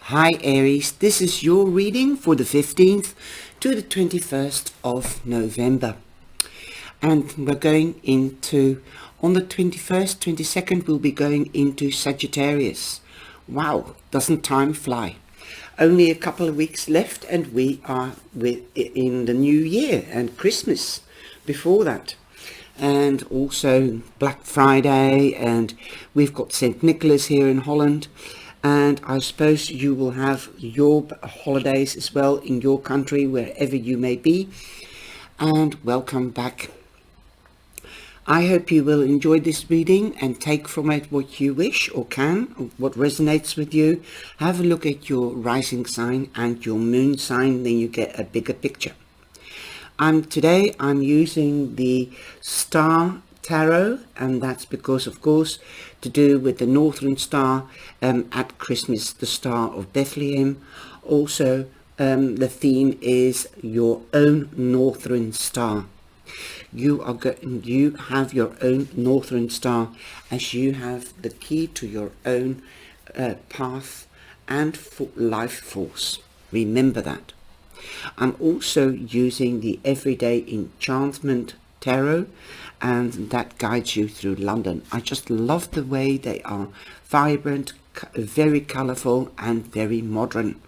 Hi Aries, this is your reading for the 15th to the 21st of November. And we're going into, on the 21st, 22nd, we'll be going into Sagittarius. Wow, doesn't time fly? Only a couple of weeks left and we are in the new year and Christmas before that. And also Black Friday, and we've got St. Nicholas here in Holland. And I suppose you will have your holidays as well in your country, wherever you may be. And welcome back. I hope you will enjoy this reading and take from it what you wish or can, or what resonates with you. Have a look at your rising sign and your moon sign, then you get a bigger picture. Today I'm using the Star Tarot, and that's because, of course, to do with the Northern Star at Christmas, the Star of Bethlehem. Also, the theme is your own Northern Star. You have your own Northern Star, as you have the key to your own path and life force. Remember that. I'm also using the Everyday Enchantment Tarot, and that guides you through London. I just love the way they are vibrant, very colourful and very modern.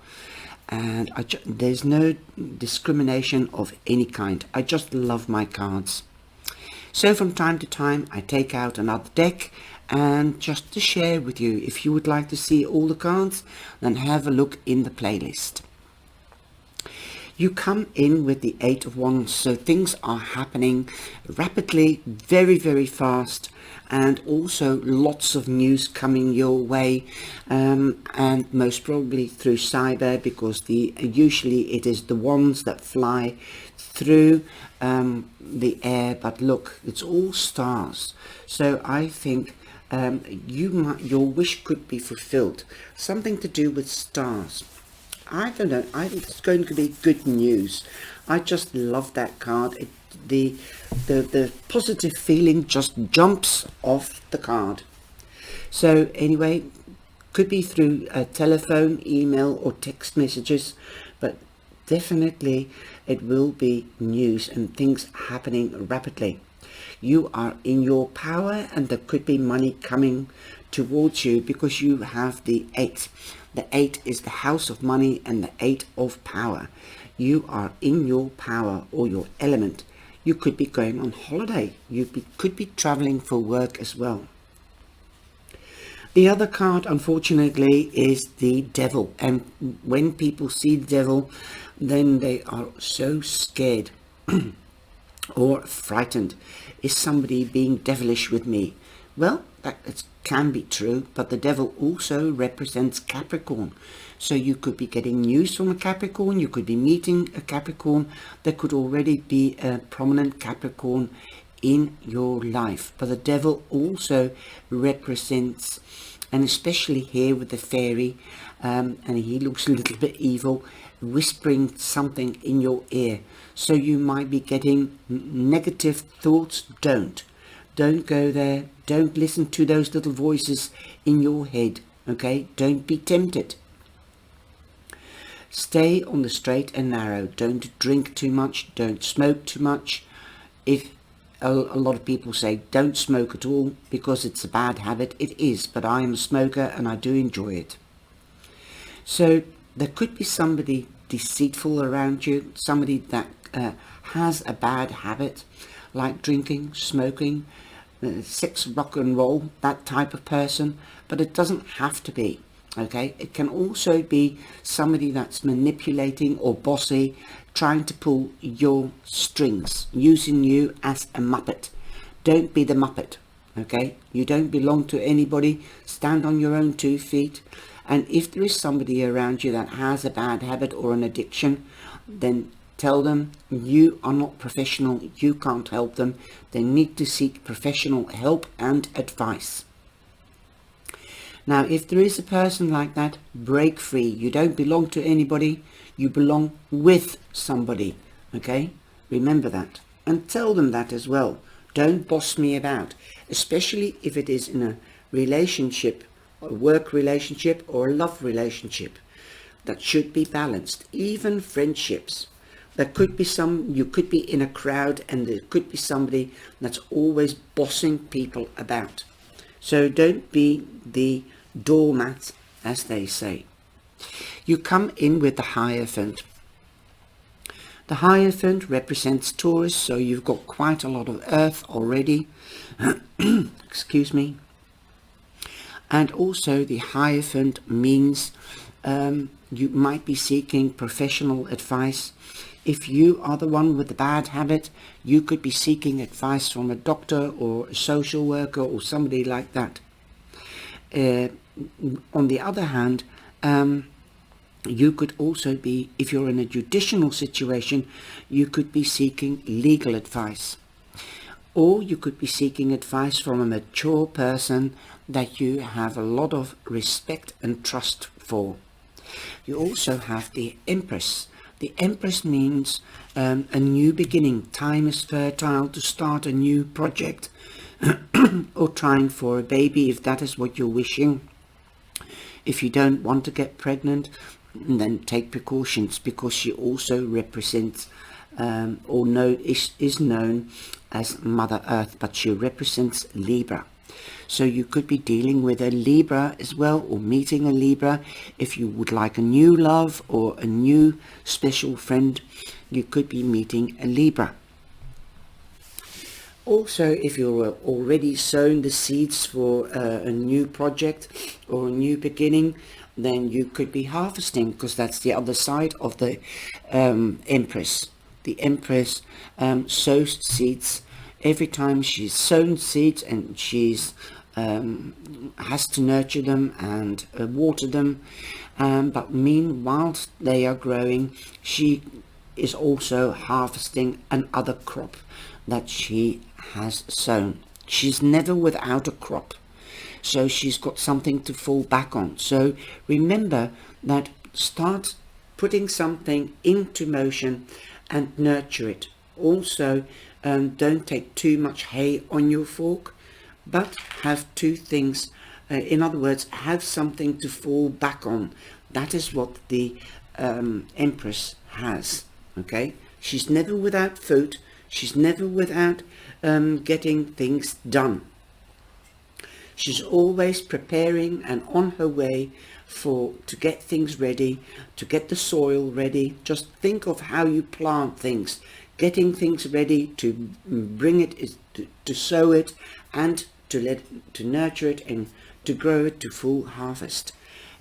And there's no discrimination of any kind. I just love my cards. So from time to time I take out another deck, and just to share with you. If you would like to see all the cards, then have a look in the playlist. You come in with the Eight of Wands, so things are happening rapidly, very, very fast, and also lots of news coming your way, and most probably through cyber, because usually it is the wands that fly through the air, but look, it's all stars. So I think your wish could be fulfilled, something to do with stars. I don't know, I think it's going to be good news. I just love that card. The positive feeling just jumps off the card. So anyway, could be through a telephone, email or text messages, but definitely it will be news and things happening rapidly. You are in your power, and there could be money coming towards you because you have the 8. The 8 is the house of money and the 8 of power. You are in your power or your element. You could be going on holiday. Could be traveling for work as well. The other card, unfortunately, is the devil. And when people see the devil, then they are so scared or frightened. Is somebody being devilish with me? Well, that can be true, but the devil also represents Capricorn. So you could be getting news from a Capricorn, you could be meeting a Capricorn. There could already be a prominent Capricorn in your life. But the devil also represents, and especially here with the fairy, and he looks a little bit evil, whispering something in your ear. So you might be getting negative thoughts. Don't go there. Don't listen to those little voices in your head, okay? Don't be tempted. Stay on the straight and narrow. Don't drink too much. Don't smoke too much. If a lot of people say don't smoke at all because it's a bad habit, it is, but I am a smoker and I do enjoy it. So there could be somebody deceitful around you, somebody that has a bad habit, like drinking, smoking, sex, rock and roll, that type of person. But it doesn't have to be, okay? It can also be somebody that's manipulating or bossy, trying to pull your strings, using you as a muppet. Don't be the muppet, okay? You don't belong to anybody. Stand on your own 2 feet. And if there is somebody around you that has a bad habit or an addiction, then tell them you are not professional, you can't help them. They need to seek professional help and advice. Now, if there is a person like that, break free. You don't belong to anybody, you belong with somebody, okay? Remember that. And tell them that as well. Don't boss me about, especially if it is in a relationship, a work relationship or a love relationship. that should be balanced, even friendships. There could be you could be in a crowd and there could be somebody that's always bossing people about. So don't be the doormat, as they say. You come in with the Hierophant. The Hierophant represents Taurus, so you've got quite a lot of earth already. Excuse me. And also the Hierophant means you might be seeking professional advice. If you are the one with the bad habit, you could be seeking advice from a doctor or a social worker or somebody like that. On the other hand, you could also be, if you're in a judicial situation, you could be seeking legal advice. Or you could be seeking advice from a mature person that you have a lot of respect and trust for. You also have the Empress. The Empress means a new beginning. Time is fertile to start a new project or trying for a baby if that is what you're wishing. If you don't want to get pregnant, then take precautions, because she also represents is known as Mother Earth, but she represents Libra. So you could be dealing with a Libra as well, or meeting a Libra. If you would like a new love or a new special friend, you could be meeting a Libra. Also, if you're already sown the seeds for a new project or a new beginning, then you could be harvesting, because that's the other side of the Empress. The Empress sows seeds. Every time she's sown seeds, and she's has to nurture them and water them, but meanwhile they are growing, she is also harvesting another crop that she has sown. She's never without a crop, so she's got something to fall back on. So remember that, start putting something into motion and nurture it. Also, don't take too much hay on your fork, but have two things. In other words, have something to fall back on. That is what the Empress has. Okay, she's never without food. She's never without getting things done. She's always preparing and on her way to get things ready, to get the soil ready. Just think of how you plant things, getting things ready to bring it, to sow it, and to nurture it and to grow it to full harvest.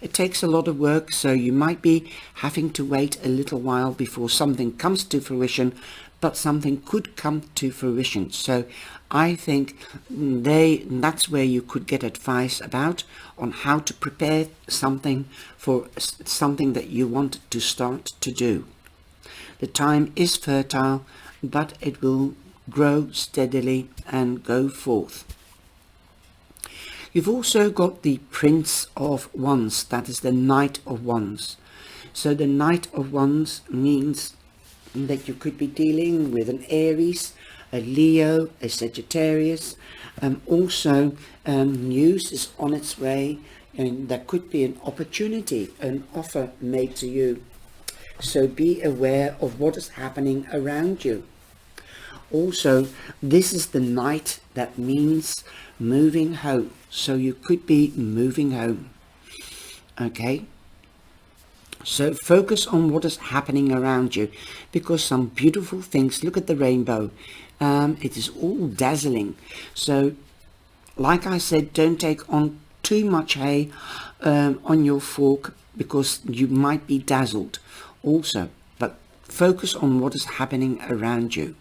It takes a lot of work, so you might be having to wait a little while before something comes to fruition, but something could come to fruition. So I think that's where you could get advice on how to prepare something for something that you want to start to do. The time is fertile, but it will grow steadily and go forth. You've also got the Prince of Wands, that is the Knight of Wands. So the Knight of Wands means that you could be dealing with an Aries, a Leo, a Sagittarius. Also, news is on its way, and there could be an opportunity, an offer made to you. So be aware of what is happening around you. Also, this is the night that means moving home. So you could be moving home. Okay? So focus on what is happening around you, because some beautiful things, look at the rainbow. It is all dazzling. So, like I said, don't take on too much hay on your fork, because you might be dazzled also. But focus on what is happening around you.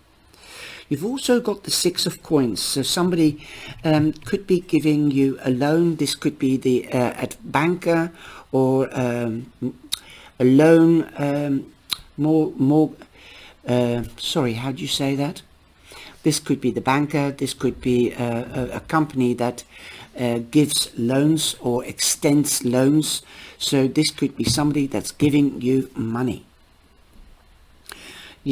You've also got the Six of Coins. So somebody could be giving you a loan. This could be the banker, or a loan, sorry, how do you say that? This could be the banker. This could be a company that gives loans or extends loans. So this could be somebody that's giving you money.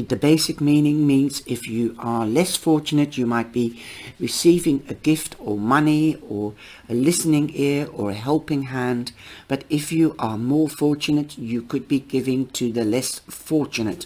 The basic meaning means if you are less fortunate, you might be receiving a gift or money or a listening ear or a helping hand. But if you are more fortunate, you could be giving to the less fortunate.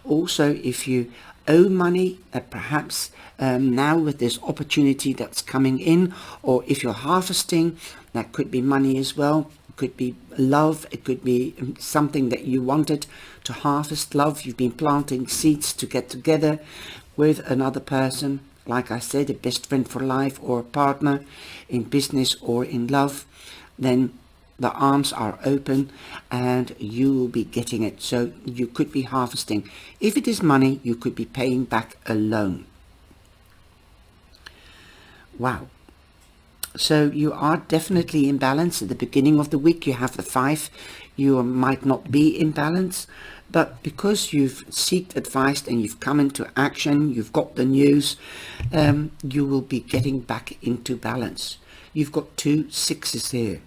Also, if you owe money, perhaps now with this opportunity that's coming in, or if you're harvesting, that could be money as well. It could be love. It could be something that you wanted to harvest, love. You've been planting seeds to get together with another person. Like I said, a best friend for life or a partner in business or in love. Then the arms are open and you will be getting it. So you could be harvesting. If it is money, you could be paying back a loan. Wow. So you are definitely in balance. At the beginning of the week, you have the 5. You might not be in balance, but because you've sought advice and you've come into action, you've got the news, you will be getting back into balance. You've got 2 6s here.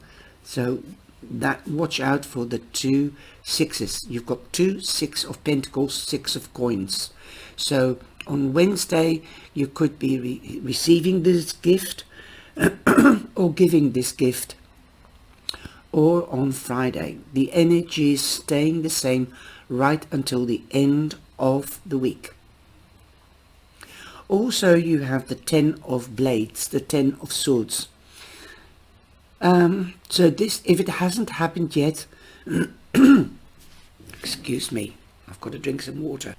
So that watch out for the 2 6s. You've got 2 6 of Pentacles, 6 of coins. So on Wednesday, you could be receiving this gift or giving this gift. Or on Friday, the energy is staying the same right until the end of the week. Also, you have the 10 of blades, the 10 of swords. So this, if it hasn't happened yet, excuse me, I've got to drink some water.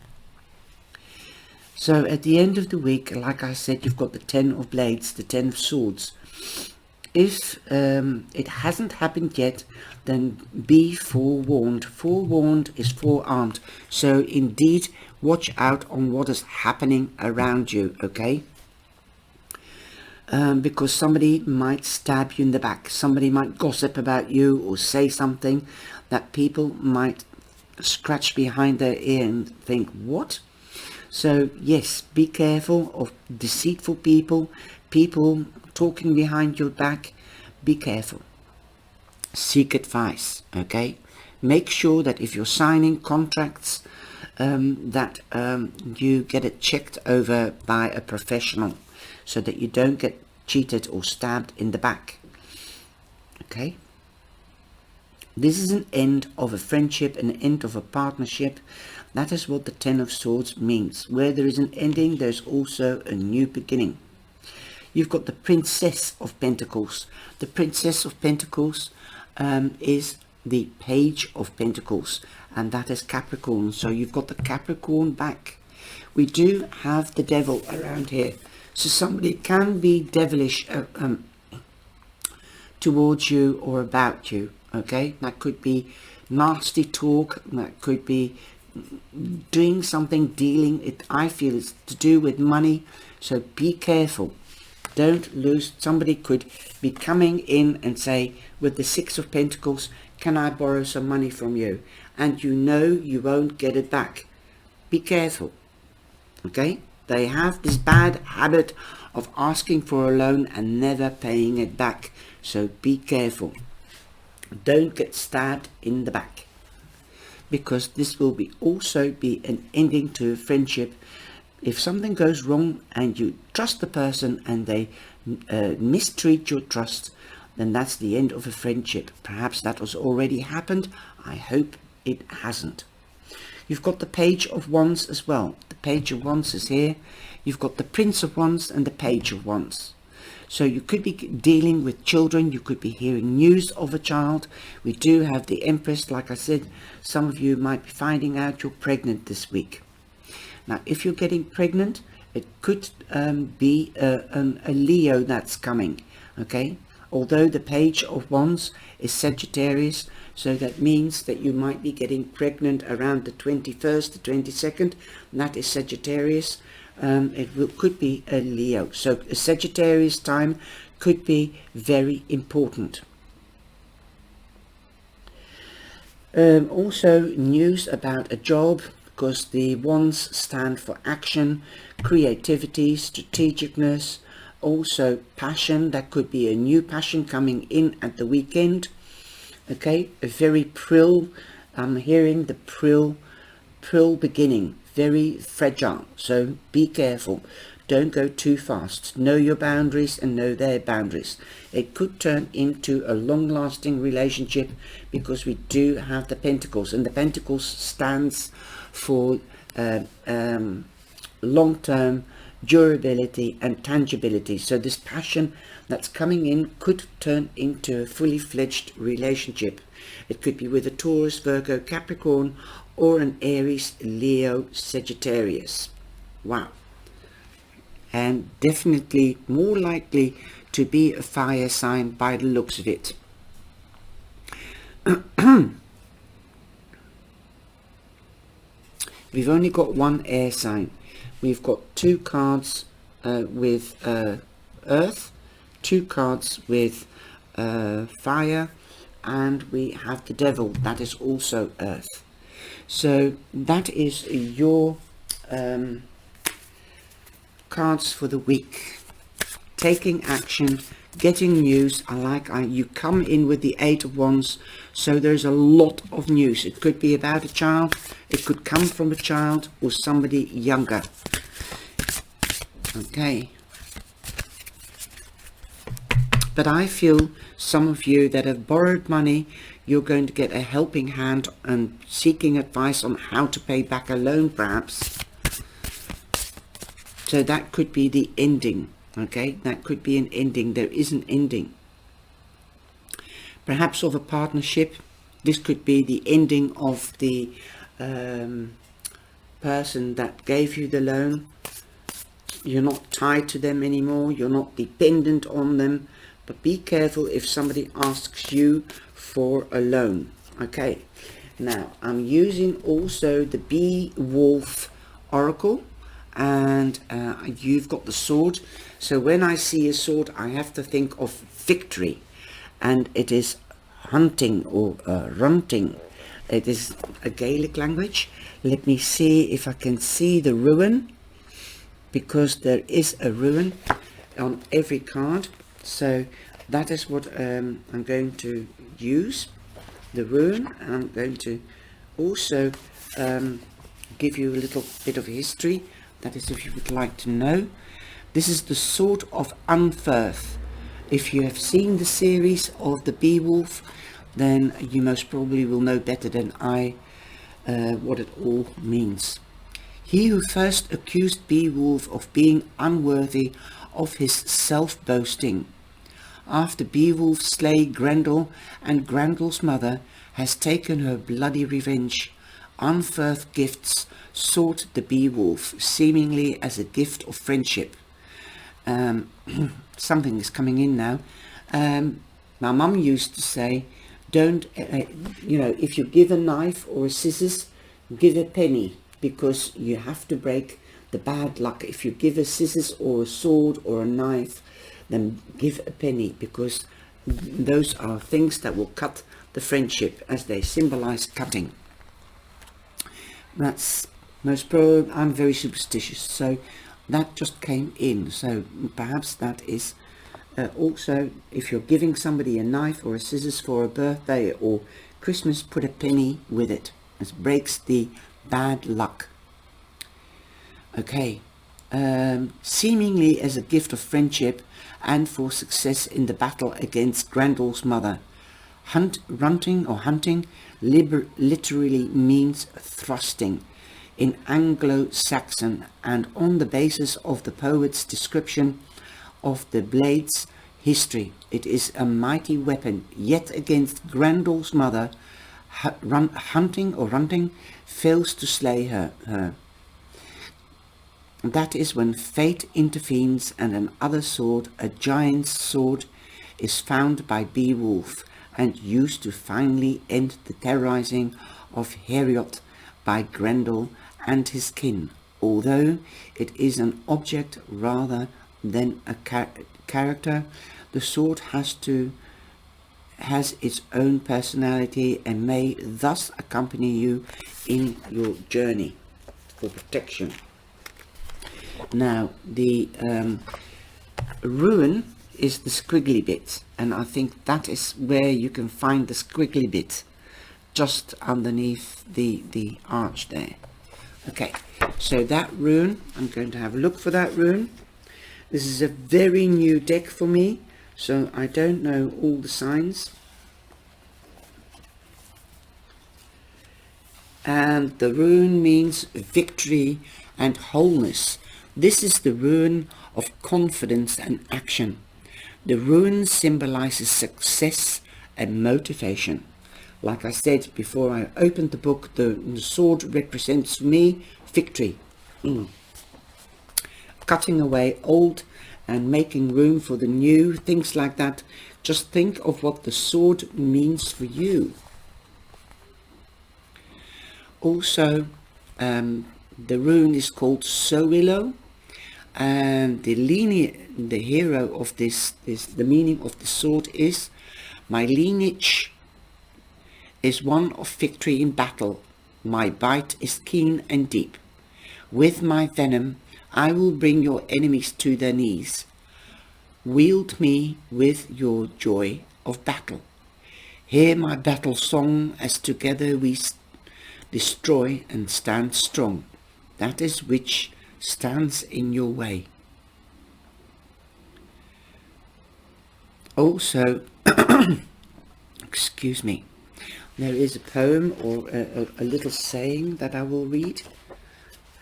So at the end of the week, like I said, you've got the 10 of blades, the 10 of swords. If it hasn't happened yet, then be forewarned. Forewarned is forearmed. So indeed, watch out on what is happening around you, okay? Because somebody might stab you in the back. Somebody might gossip about you or say something that people might scratch behind their ear and think, what? So yes, be careful of deceitful people, people talking behind your back. Be careful. Seek advice, okay? Make sure that if you're signing contracts, that you get it checked over by a professional so that you don't get cheated or stabbed in the back, okay? This is an end of a friendship, an end of a partnership. That is what the 10 of Swords means. Where there is an ending, there's also a new beginning. You've got the Princess of Pentacles. The Princess of Pentacles is the Page of Pentacles, and that is Capricorn. So you've got the Capricorn back. We do have the Devil around here. So somebody can be devilish towards you or about you, okay? That could be nasty talk, that could be doing something, dealing, it, I feel it's to do with money. So be careful. Don't lose. Somebody could be coming in and say, with the 6 of Pentacles, can I borrow some money from you? And you know you won't get it back. Be careful, okay? They have this bad habit of asking for a loan and never paying it back. So be careful. Don't get stabbed in the back, because this will also be an ending to a friendship. If something goes wrong and you trust the person and they mistreat your trust, then that's the end of a friendship. Perhaps that has already happened. I hope it hasn't. You've got the Page of Wands as well. The Page of Wands is here. You've got the Prince of Wands and the Page of Wands. So you could be dealing with children. You could be hearing news of a child. We do have the Empress. Like I said, some of you might be finding out you're pregnant this week. Now, if you're getting pregnant, it could be a Leo that's coming, okay? Although the Page of Wands is Sagittarius, so that means that you might be getting pregnant around the 21st, the 22nd, and that is Sagittarius. Could be a Leo. So a Sagittarius time could be very important. Also news about a job, because the wands stand for action, creativity, strategicness, also passion. That could be a new passion coming in at the weekend. Okay, a very prill, I'm hearing the prill beginning, very fragile, so be careful. Don't go too fast. Know your boundaries and know their boundaries. It could turn into a long-lasting relationship because we do have the Pentacles, and the Pentacles stands for long-term durability and tangibility. So this passion that's coming in could turn into a fully fledged relationship. It could be with a Taurus, Virgo, Capricorn, or an Aries, Leo, Sagittarius. Wow. And definitely more likely to be a fire sign by the looks of it. We've only got one air sign. We've got 2 cards with earth, 2 cards with fire, and we have the devil, that is also earth. So that is your cards for the week. Taking action, getting news. You come in with the 8 of Wands, so there's a lot of news. It could be about a child, it could come from a child or somebody younger. Okay. But I feel some of you that have borrowed money, you're going to get a helping hand and seeking advice on how to pay back a loan, perhaps. So that could be the ending. Okay, that could be an ending. There is an ending. Perhaps of a partnership. This could be the ending of the person that gave you the loan. You're not tied to them anymore. You're not dependent on them. But be careful if somebody asks you for a loan. Okay, now I'm using also the Beowulf Oracle, and you've got the sword. So when I see a sword, I have to think of victory, and it is hunting or runting. It is a Gaelic language. Let me see if I can see the rune, because there is a rune on every card. So that is what I'm going to use, the rune. I'm going to also give you a little bit of history. That is, if you would like to know. This is the Sword of Unferth. If you have seen the series of the Beowulf, then you most probably will know better than I what it all means. He who first accused Beowulf of being unworthy of his self-boasting. After Beowulf slay Grendel and Grendel's mother has taken her bloody revenge, Unferth gifts sought the Beowulf, seemingly as a gift of friendship. Something is coming in now. My mum used to say, don't, if you give a knife or a scissors, give a penny, because you have to break the bad luck. If you give a scissors or a sword or a knife, then give a penny, because those are things that will cut the friendship, as they symbolize cutting. That's most probably, I'm very superstitious, so that just came in. So perhaps that is also, if you're giving somebody a knife or a scissors for a birthday or Christmas, put a penny with it. It breaks the bad luck. Okay, seemingly as a gift of friendship and for success in the battle against Grendel's mother. Hunting literally means thrusting in Anglo-Saxon, and on the basis of the poet's description of the blade's history, it is a mighty weapon. Yet against Grendel's mother, hunting fails to slay her. That is when fate intervenes and another sword, a giant's sword, is found by Beowulf and used to finally end the terrorizing of Heriot by Grendel and his kin. Although it is an object rather than a character, the sword has its own personality and may thus accompany you in your journey for protection. Now, the rune is the squiggly bit, and I think that is where you can find the squiggly bit, just underneath the arch there. Okay, so that rune, I'm going to have a look for that rune. This is a very new deck for me, so I don't know all the signs. And the rune means victory and wholeness. This is the rune of confidence and action. The rune symbolizes success and motivation. Like I said before I opened the book, the sword represents for me victory. Cutting away old and making room for the new, things like that. Just think of what the sword means for you. Also, the rune is called Sowilo, and the hero of this the meaning of the sword is, my lineage is one of victory in battle. My bite is keen and deep. With my venom, I will bring your enemies to their knees. Wield me with your joy of battle. Hear my battle song as together we destroy and stand strong. That is which stands in your way. Also, excuse me, there is a poem or a little saying that I will read,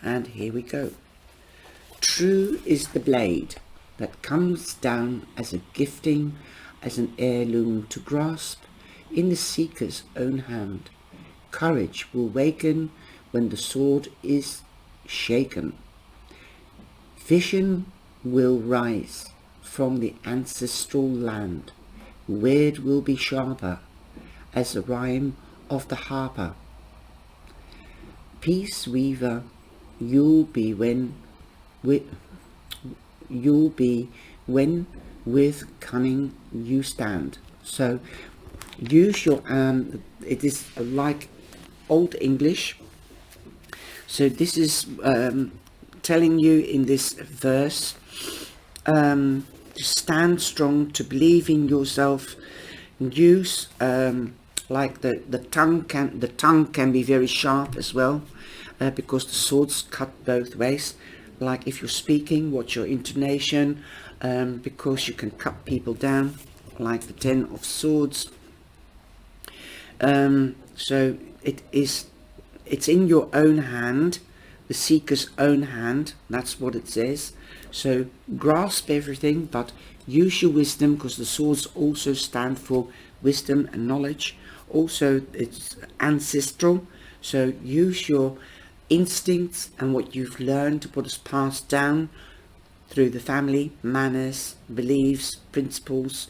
and here we go. True is the blade that comes down as a gifting, as an heirloom to grasp in the seeker's own hand. Courage will waken when the sword is shaken. Vision will rise from the ancestral land. Word will be sharper as the rhyme of the harper. Peace weaver, you'll be when with cunning you stand. So use your it is like Old English. So this is telling you in this verse to stand strong, to believe in yourself. Use like the tongue can be very sharp as well, because the swords cut both ways. Like if you're speaking, watch your intonation, because you can cut people down, like the 10 of swords. So it's in your own hand, the seeker's own hand. That's what it says. So grasp everything, but use your wisdom, because the swords also stand for wisdom and knowledge. Also, it's ancestral. So use your instincts and what you've learned, what is passed down through the family, manners, beliefs, principles.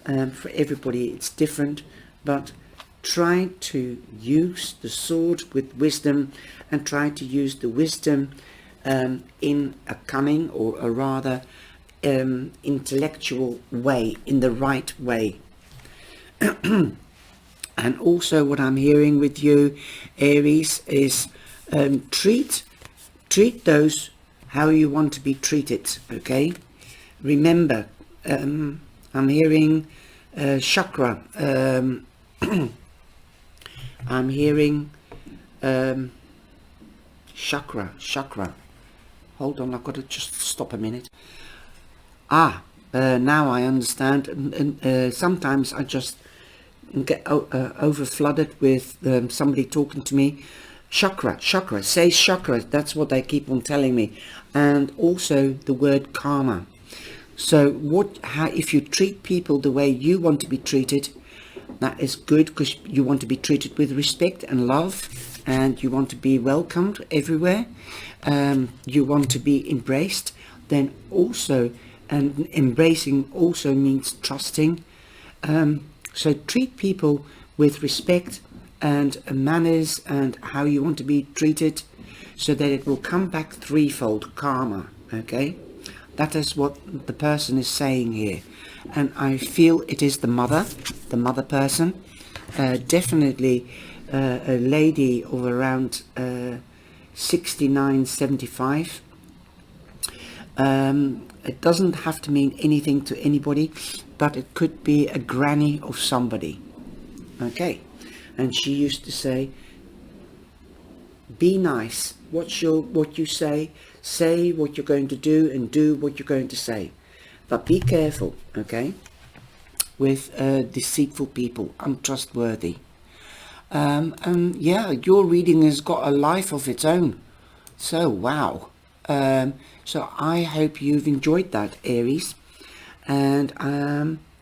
For everybody it's different, but try to use the sword with wisdom, and try to use the wisdom in a cunning, or a rather intellectual way, in the right way. And also what I'm hearing with you, Aries, is treat those how you want to be treated. Okay, remember, I'm hearing chakra. I'm hearing chakra. Hold on, I've got to just stop a minute. Now I understand. And sometimes I just get over flooded with somebody talking to me. Chakra, say chakra. That's what they keep on telling me. And also the word karma. So if you treat people the way you want to be treated, that is good, because you want to be treated with respect and love, and you want to be welcomed everywhere. You want to be embraced. Then also, and embracing also means trusting. So treat people with respect and manners, and how you want to be treated, so that it will come back threefold, karma. Okay, that is what the person is saying here. And I feel it is the mother person, definitely a lady of around 69, 75. It doesn't have to mean anything to anybody, but it could be a granny of somebody. Okay, and she used to say, be nice, what you say what you're going to do, and do what you're going to say. But be careful, okay, with deceitful people, untrustworthy. Yeah, your reading has got a life of its own. So, wow. So I hope you've enjoyed that, Aries. And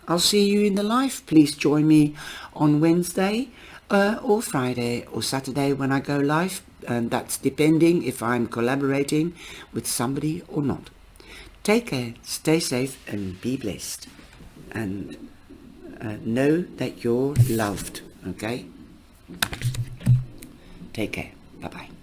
I'll see you in the live. Please join me on Wednesday or Friday or Saturday when I go live. And that's depending if I'm collaborating with somebody or not. Take care, stay safe, and be blessed. And know that you're loved, okay? Take care. Bye-bye.